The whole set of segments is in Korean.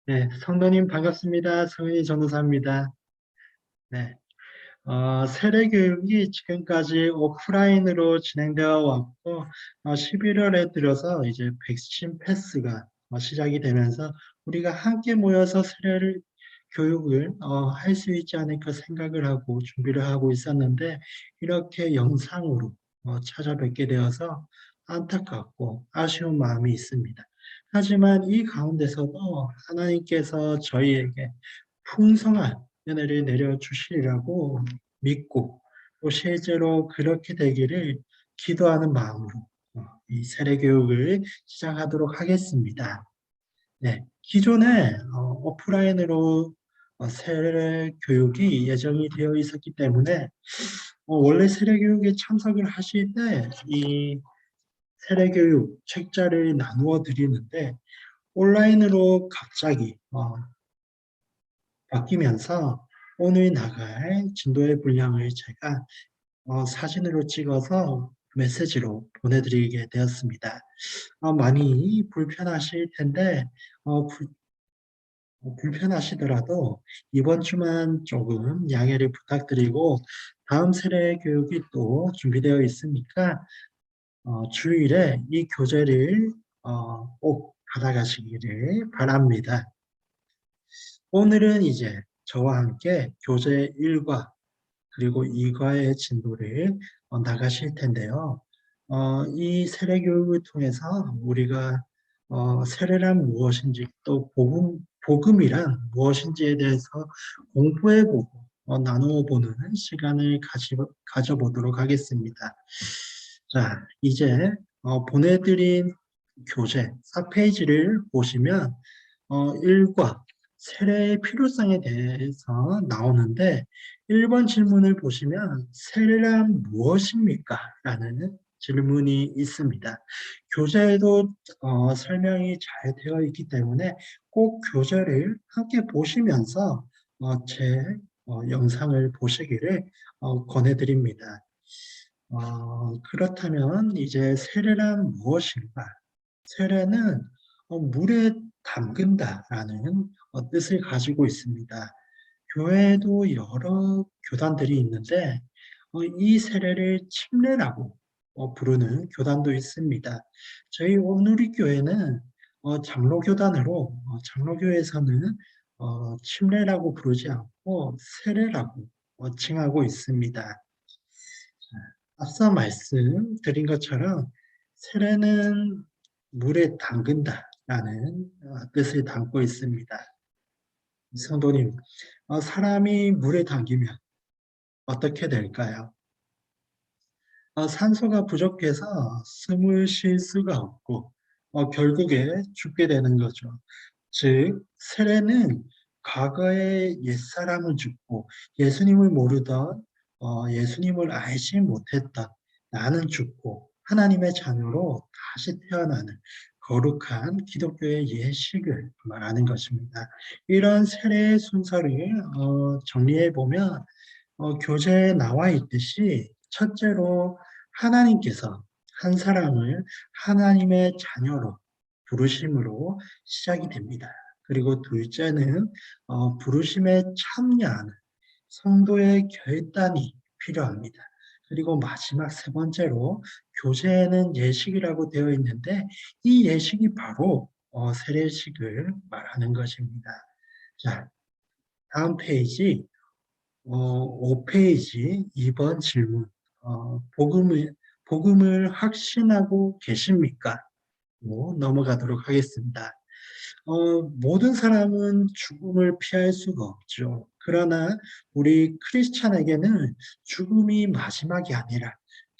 네, 성도님 반갑습니다. 성은이 전도사입니다. 네, 세례교육이 지금까지 오프라인으로 진행되어 왔고, 11월에 들어서 이제 백신 패스가 시작이 되면서 우리가 함께 모여서 세례를 교육을 할 수 있지 않을까 생각을 하고 준비를 하고 있었는데, 이렇게 영상으로 찾아뵙게 되어서 안타깝고 아쉬운 마음이 있습니다. 하지만 이 가운데서도 하나님께서 저희에게 풍성한 은혜를 내려주시리라고 믿고 또 실제로 그렇게 되기를 기도하는 마음으로 이 세례교육을 시작하도록 하겠습니다. 네, 기존에 오프라인으로 세례교육이 예정이 되어 있었기 때문에 원래 세례교육에 참석을 하실 때 이 세례교육 책자를 나누어 드리는데 온라인으로 갑자기 바뀌면서 오늘 나갈 진도의 분량을 제가 사진으로 찍어서 메시지로 보내드리게 되었습니다. 많이 불편하실 텐데 불편하시더라도 이번 주만 조금 양해를 부탁드리고 다음 세례 교육이 또 준비되어 있으니까 주일에 이 교재를 꼭 받아가시기를 바랍니다. 오늘은 이제 저와 함께 교재 1과 그리고 2과의 진도를 나가실 텐데요. 이 세례 교육을 통해서 우리가 세례란 무엇인지 또 복음이란 무엇인지에 대해서 공부해보고 나누어 보는 시간을 가져보도록 하겠습니다. 자, 이제 보내드린 교재 4페이지를 보시면 1과 세례의 필요성에 대해서 나오는데 1번 질문을 보시면 세례란 무엇입니까? 라는 질문이 있습니다. 교재에도 설명이 잘 되어 있기 때문에 꼭 교재를 함께 보시면서 제 영상을 보시기를 권해드립니다. 그렇다면 이제 세례란 무엇인가? 세례는 물에 담근다라는 뜻을 가지고 있습니다. 교회에도 여러 교단들이 있는데 이 세례를 침례라고 부르는 교단도 있습니다. 저희 온누리 교회는 장로교단으로 장로교에서는 침례라고 부르지 않고 세례라고 칭하고 있습니다. 앞서 말씀드린 것처럼 세례는 물에 담근다라는 뜻을 담고 있습니다. 성도님, 사람이 물에 담기면 어떻게 될까요? 산소가 부족해서 숨을 쉴 수가 없고 결국에 죽게 되는 거죠. 즉, 세례는 과거에 옛사람을 죽고 예수님을 모르던 예수님을 알지 못했던 나는 죽고 하나님의 자녀로 다시 태어나는 거룩한 기독교의 예식을 말하는 것입니다. 이런 세례의 순서를 정리해 보면 교재에 나와 있듯이 첫째로 하나님께서 한 사람을 하나님의 자녀로 부르심으로 시작이 됩니다. 그리고 둘째는 부르심에 참여하는 성도의 결단이 필요합니다. 그리고 마지막 세 번째로 교재에는 예식이라고 되어 있는데 이 예식이 바로 세례식을 말하는 것입니다. 자, 다음 페이지 5페이지 2번 질문. 복음을 확신하고 계십니까? 넘어가도록 하겠습니다. 모든 사람은 죽음을 피할 수가 없죠. 그러나 우리 크리스찬에게는 죽음이 마지막이 아니라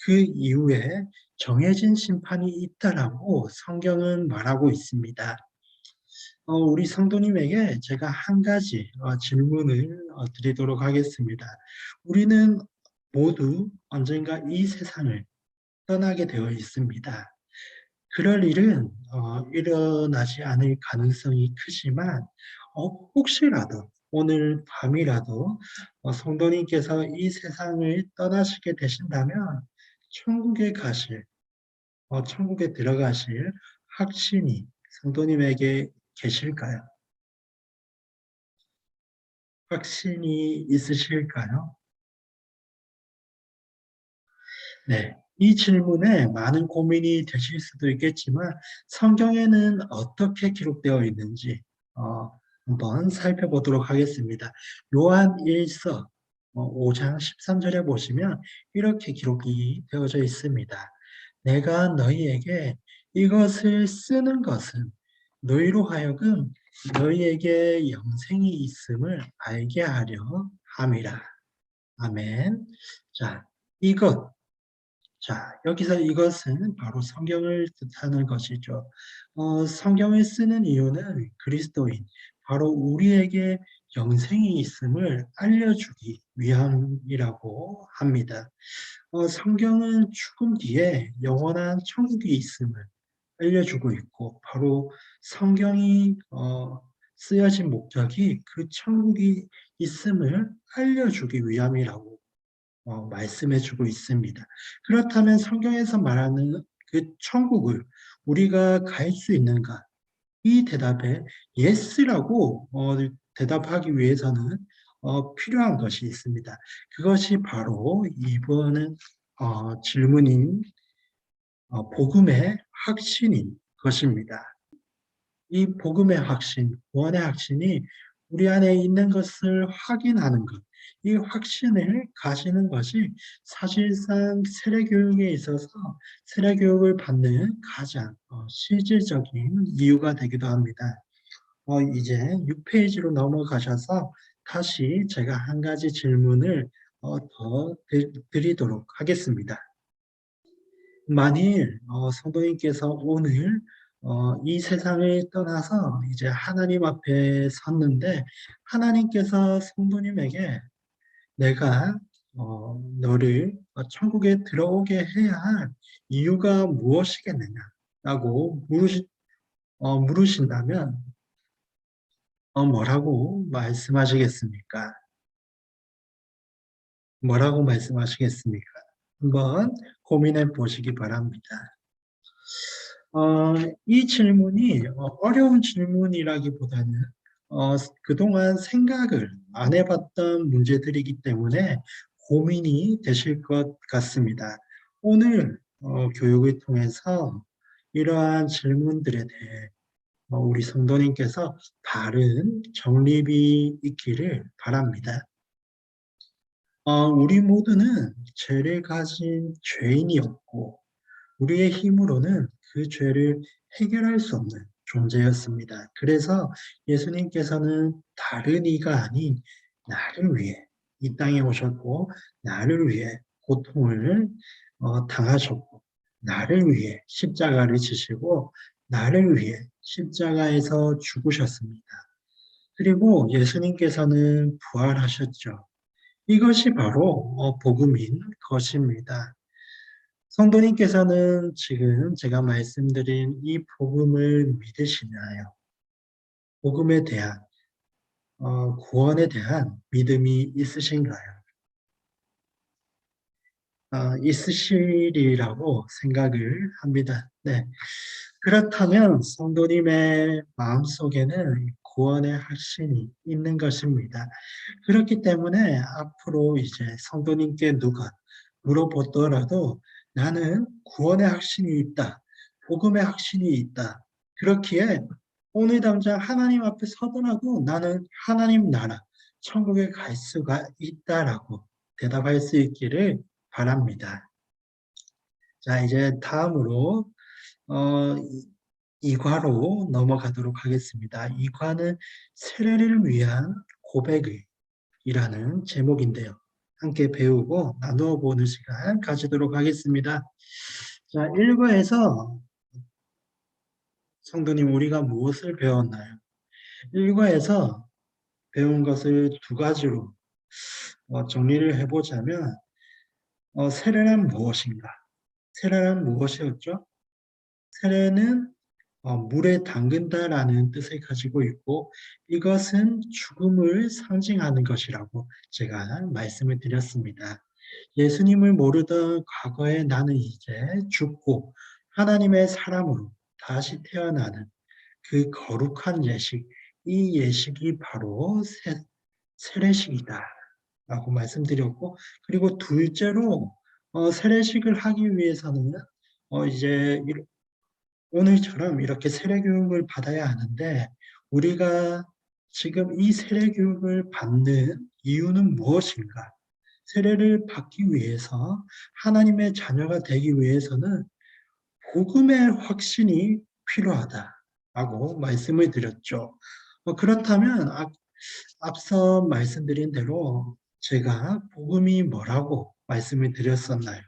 그 이후에 정해진 심판이 있다라고 성경은 말하고 있습니다. 우리 성도님에게 제가 한 가지 질문을 드리도록 하겠습니다. 우리는 모두 언젠가 이 세상을 떠나게 되어 있습니다. 그럴 일은 일어나지 않을 가능성이 크지만 혹시라도 오늘 밤이라도 성도님께서 이 세상을 떠나시게 되신다면 천국에 천국에 들어가실 확신이 성도님에게 계실까요? 확신이 있으실까요? 네. 이 질문에 많은 고민이 되실 수도 있겠지만 성경에는 어떻게 기록되어 있는지 어 한번 살펴보도록 하겠습니다. 요한 1서 5장 13절에 보시면 이렇게 기록이 되어져 있습니다. "내가 너희에게 이것을 쓰는 것은 너희로 하여금 너희에게 영생이 있음을 알게 하려 함이라." 아멘. 자, 이것 자, 여기서 이것은 바로 성경을 뜻하는 것이죠. 성경을 쓰는 이유는 그리스도인, 바로 우리에게 영생이 있음을 알려주기 위함이라고 합니다. 성경은 죽음 뒤에 영원한 천국이 있음을 알려주고 있고, 바로 성경이 쓰여진 목적이 그 천국이 있음을 알려주기 위함이라고 말씀해 주고 있습니다. 그렇다면 성경에서 말하는 그 천국을 우리가 갈 수 있는가? 이 대답에 yes라고 대답하기 위해서는 필요한 것이 있습니다. 그것이 바로 이번 질문인 복음의 확신인 것입니다. 이 복음의 확신, 구원의 확신이 우리 안에 있는 것을 확인하는 것, 이 확신을 가지는 것이 사실상 세례 교육에 있어서 세례 교육을 받는 가장 실질적인 이유가 되기도 합니다. 이제 6페이지로 넘어가셔서 다시 제가 한 가지 질문을 더 드리도록 하겠습니다. 만일 성도님께서 오늘 이 세상을 떠나서 이제 하나님 앞에 섰는데 하나님께서 성도님에게 "내가 너를 천국에 들어오게 해야 할 이유가 무엇이겠느냐?"라고 물으신다면 뭐라고 말씀하시겠습니까? 뭐라고 말씀하시겠습니까? 한번 고민해 보시기 바랍니다. 어 이 질문이 어려운 질문이라기보다는 그동안 생각을 안 해 봤던 문제들이기 때문에 고민이 되실 것 같습니다. 오늘 교육을 통해서 이러한 질문들에 대해 우리 성도님께서 바른 정립이 있기를 바랍니다. 우리 모두는 죄를 가진 죄인이었고 우리의 힘으로는 그 죄를 해결할 수 없는 존재였습니다. 그래서 예수님께서는 다른 이가 아닌 나를 위해 이 땅에 오셨고 나를 위해 고통을 당하셨고 나를 위해 십자가를 지시고 나를 위해 십자가에서 죽으셨습니다. 그리고 예수님께서는 부활하셨죠. 이것이 바로 복음인 것입니다. 성도님께서는 지금 제가 말씀드린 이 복음을 믿으시나요? 복음에 대한 구원에 대한 믿음이 있으신가요? 있으시리라고 생각을 합니다. 네. 그렇다면 성도님의 마음속에는 구원의 확신이 있는 것입니다. 그렇기 때문에 앞으로 이제 성도님께 누가 물어보더라도 "나는 구원의 확신이 있다. 복음의 확신이 있다. 그렇기에 오늘 당장 하나님 앞에 서더라도 나는 하나님 나라, 천국에 갈 수가 있다."라고 대답할 수 있기를 바랍니다. 자, 이제 다음으로 어 이 과로 넘어가도록 하겠습니다. 이 과는 세례를 위한 고백을 이라는 제목인데요. 함께 배우고 나누어 보는 시간 가지도록 하겠습니다. 자, 1과에서 성도님 우리가 무엇을 배웠나요? 1과에서 배운 것을 두 가지로 정리를 해 보자면 세례란 무엇인가? 세례란 무엇이었죠? 세례는 물에 담근다라는 뜻을 가지고 있고 이것은 죽음을 상징하는 것이라고 제가 말씀을 드렸습니다. 예수님을 모르던 과거에 나는 이제 죽고 하나님의 사람으로 다시 태어나는 그 거룩한 예식, 이 예식이 바로 세례식이다라고 말씀드렸고, 그리고 둘째로 세례식을 하기 위해서는 이제 오늘처럼 이렇게 세례 교육을 받아야 하는데, 우리가 지금 이 세례 교육을 받는 이유는 무엇인가? 세례를 받기 위해서, 하나님의 자녀가 되기 위해서는 복음의 확신이 필요하다라고 말씀을 드렸죠. 그렇다면 앞서 말씀드린 대로 제가 복음이 뭐라고 말씀을 드렸었나요?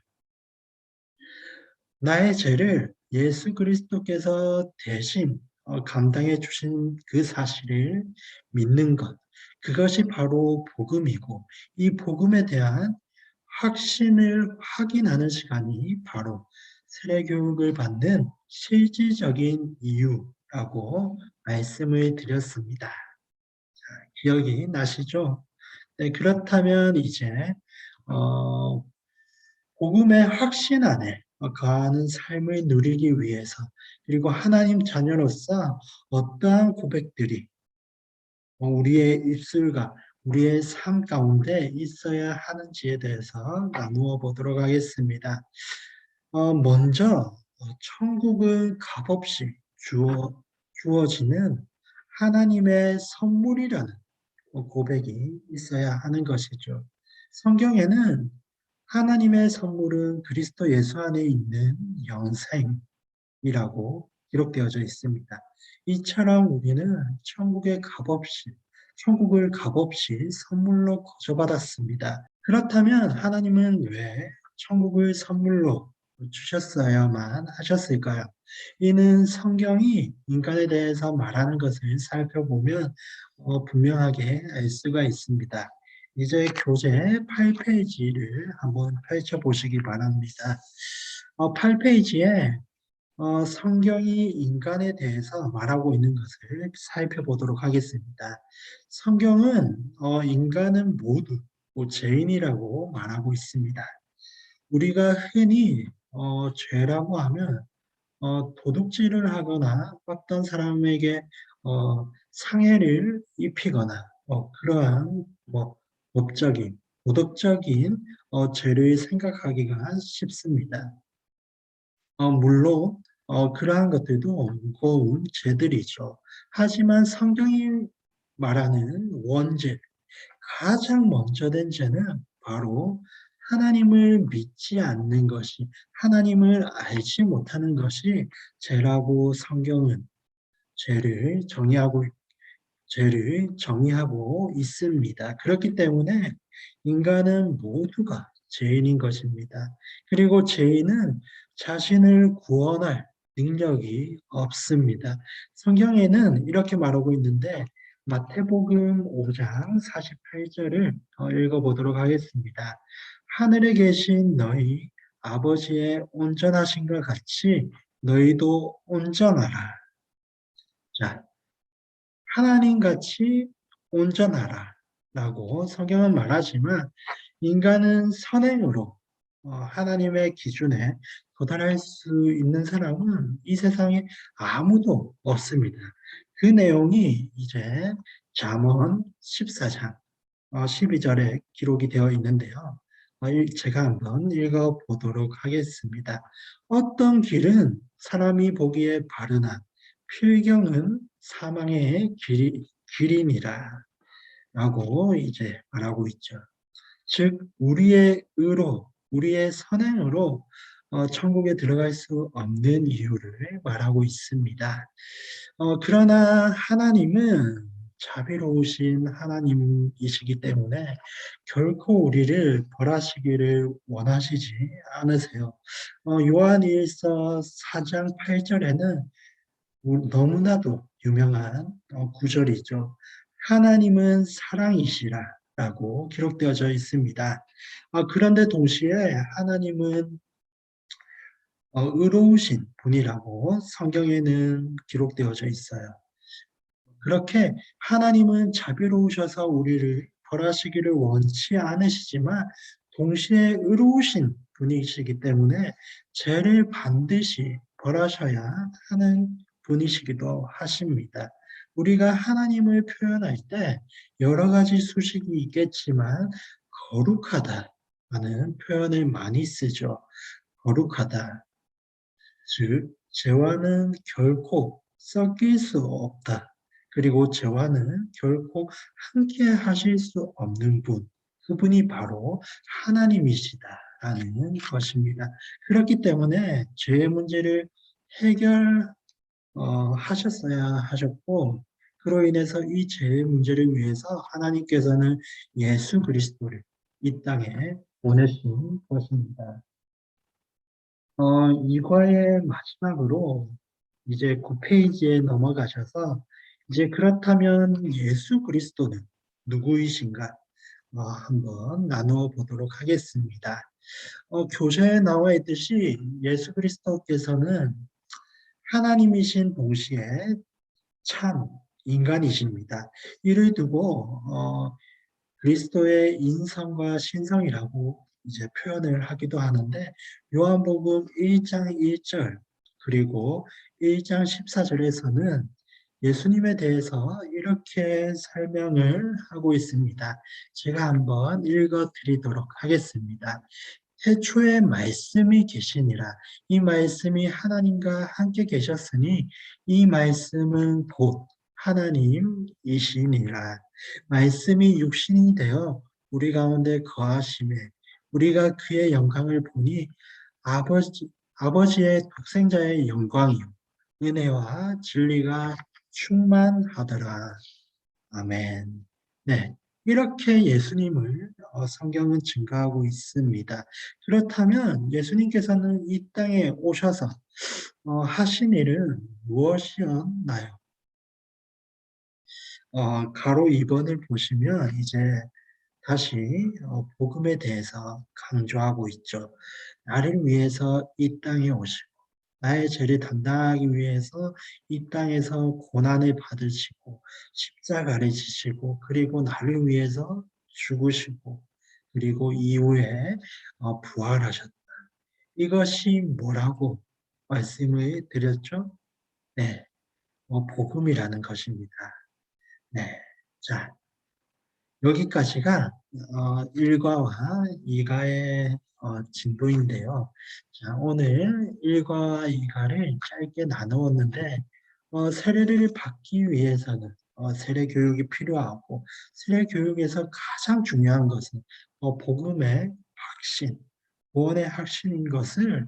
나의 죄를 예수 그리스도께서 대신 감당해 주신 그 사실을 믿는 것, 그것이 바로 복음이고, 이 복음에 대한 확신을 확인하는 시간이 바로 세례교육을 받는 실질적인 이유라고 말씀을 드렸습니다. 기억이 나시죠? 네, 그렇다면 이제 어, 복음의 확신 안에 거하는 삶을 누리기 위해서, 그리고 하나님 자녀로서 어떠한 고백들이 우리의 입술과 우리의 삶 가운데 있어야 하는지에 대해서 나누어 보도록 하겠습니다. 먼저 천국은 값없이 주어지는 하나님의 선물이라는 고백이 있어야 하는 것이죠. 성경에는 하나님의 선물은 그리스도 예수 안에 있는 영생이라고 기록되어져 있습니다. 이처럼 우리는 천국을 값없이 선물로 거저받았습니다. 그렇다면 하나님은 왜 천국을 선물로 주셨어야만 하셨을까요? 이는 성경이 인간에 대해서 말하는 것을 살펴보면 분명하게 알 수가 있습니다. 이제 교재 8페이지를 한번 펼쳐보시기 바랍니다. 8페이지에 성경이 인간에 대해서 말하고 있는 것을 살펴보도록 하겠습니다. 성경은 인간은 모두 죄인이라고 말하고 있습니다. 우리가 흔히 죄라고 하면 도둑질을 하거나 어떤 사람에게 상해를 입히거나 그러한 법적인, 도덕적인 죄를 생각하기가 쉽습니다. 물론 그러한 것들도 무거운 죄들이죠. 하지만 성경이 말하는 원죄, 가장 먼저 된 죄는 바로 하나님을 믿지 않는 것이, 하나님을 알지 못하는 것이 죄라고 성경은 죄를 정의하고 있습니다. 그렇기 때문에 인간은 모두가 죄인인 것입니다. 그리고 죄인은 자신을 구원할 능력이 없습니다. 성경에는 이렇게 말하고 있는데, 마태복음 5장 48절을 읽어보도록 하겠습니다. 하늘에 계신 너희 아버지의 온전하신과 같이 너희도 온전하라. 자, 하나님같이 온전하라 라고 성경은 말하지만, 인간은 선행으로 하나님의 기준에 도달할 수 있는 사람은 이 세상에 아무도 없습니다. 그 내용이 이제 잠언 14장 12절에 기록이 되어 있는데요. 제가 한번 읽어보도록 하겠습니다. 어떤 길은 사람이 보기에 바르나 필경은 사망의 길이니라 라고 이제 말하고 있죠. 즉 우리의 의로, 우리의 선행으로 천국에 들어갈 수 없는 이유를 말하고 있습니다. 그러나 하나님은 자비로우신 하나님이시기 때문에 결코 우리를 벌하시기를 원하시지 않으세요. 요한일서 4장 8절에는 너무나도 유명한 구절이죠. 하나님은 사랑이시라 라고 기록되어져 있습니다. 그런데 동시에 하나님은 의로우신 분이라고 성경에는 기록되어져 있어요. 그렇게 하나님은 자비로우셔서 우리를 벌하시기를 원치 않으시지만 동시에 의로우신 분이시기 때문에 죄를 반드시 벌하셔야 하는 분이시기도 하십니다. 우리가 하나님을 표현할 때 여러 가지 수식이 있겠지만 거룩하다라는 표현을 많이 쓰죠. 거룩하다. 즉, 죄와는 결코 섞일 수 없다. 그리고 죄와는 결코 함께 하실 수 없는 분. 그분이 바로 하나님이시다라는 것입니다. 그렇기 때문에 죄의 문제를 하셨어야 하셨고, 그로 인해서 이 죄의 문제를 위해서 하나님께서는 예수 그리스도를 이 땅에 보내신 것입니다. 이과의 마지막으로 이제 9페이지에 넘어가셔서 이제 그렇다면 예수 그리스도는 누구이신가 한번 나누어 보도록 하겠습니다. 교재에 나와 있듯이 예수 그리스도께서는 하나님이신 동시에 참 인간이십니다. 이를 두고 그리스도의 인성과 신성이라고 이제 표현을 하기도 하는데 요한복음 1장 1절 그리고 1장 14절에서는 예수님에 대해서 이렇게 설명을 하고 있습니다. 제가 한번 읽어 드리도록 하겠습니다. 태초에 말씀이 계시니라. 이 말씀이 하나님과 함께 계셨으니 이 말씀은 곧 하나님이시니라. 말씀이 육신이 되어 우리 가운데 거하심에 우리가 그의 영광을 보니 아버지의 독생자의 영광이요 은혜와 진리가 충만하더라. 아멘. 네. 이렇게 예수님을 성경은 증거하고 있습니다. 그렇다면 예수님께서는 이 땅에 오셔서 하신 일은 무엇이었나요? 가로 2번을 보시면 이제 다시 복음에 대해서 강조하고 있죠. 나를 위해서 이 땅에 오시고 나의 죄를 담당하기 위해서 이 땅에서 고난을 받으시고 십자가를 지시고 그리고 나를 위해서 죽으시고 그리고 이후에 부활하셨다. 이것이 뭐라고 말씀을 드렸죠? 네, 복음이라는 것입니다. 네, 자 여기까지가 1과와 2과의 진도인데요. 자, 오늘 1과와 2과를 짧게 나누었는데 세례를 받기 위해서는 세례 교육이 필요하고 세례 교육에서 가장 중요한 것은 복음의 확신, 구원의 확신인 것을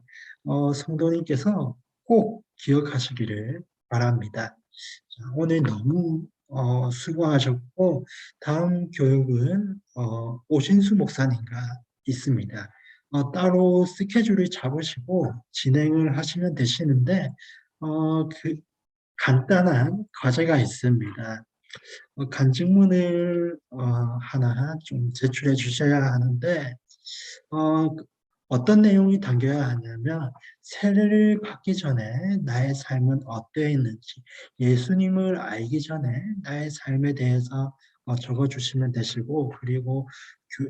성도님께서 꼭 기억하시기를 바랍니다. 자, 오늘 너무 수고하셨고 다음 교육은 오신수 목사님과 있습니다. 따로 스케줄을 잡으시고 진행을 하시면 되시는데 그 간단한 과제가 있습니다. 간증문을 하나 좀 제출해 주셔야 하는데 어떤 내용이 담겨야 하냐면 세례를 받기 전에 나의 삶은 어떠했는지 예수님을 알기 전에 나의 삶에 대해서 적어주시면 되시고 그리고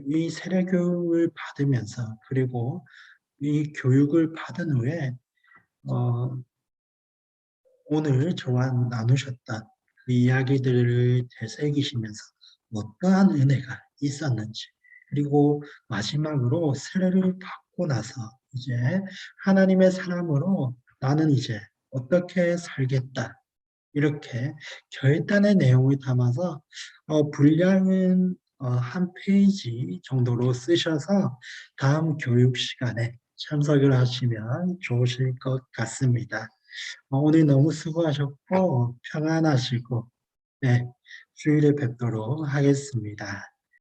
이 세례 교육을 받으면서 그리고 이 교육을 받은 후에 어, 오늘 저와 나누셨던 그 이야기들을 되새기시면서 어떠한 은혜가 있었는지 그리고 마지막으로 세례를 받고 나서 이제 하나님의 사람으로 나는 이제 어떻게 살겠다 이렇게 결단의 내용을 담아서 분량은 한 페이지 정도로 쓰셔서 다음 교육 시간에 참석을 하시면 좋으실 것 같습니다. 오늘 너무 수고하셨고 평안하시고 네, 주일에 뵙도록 하겠습니다.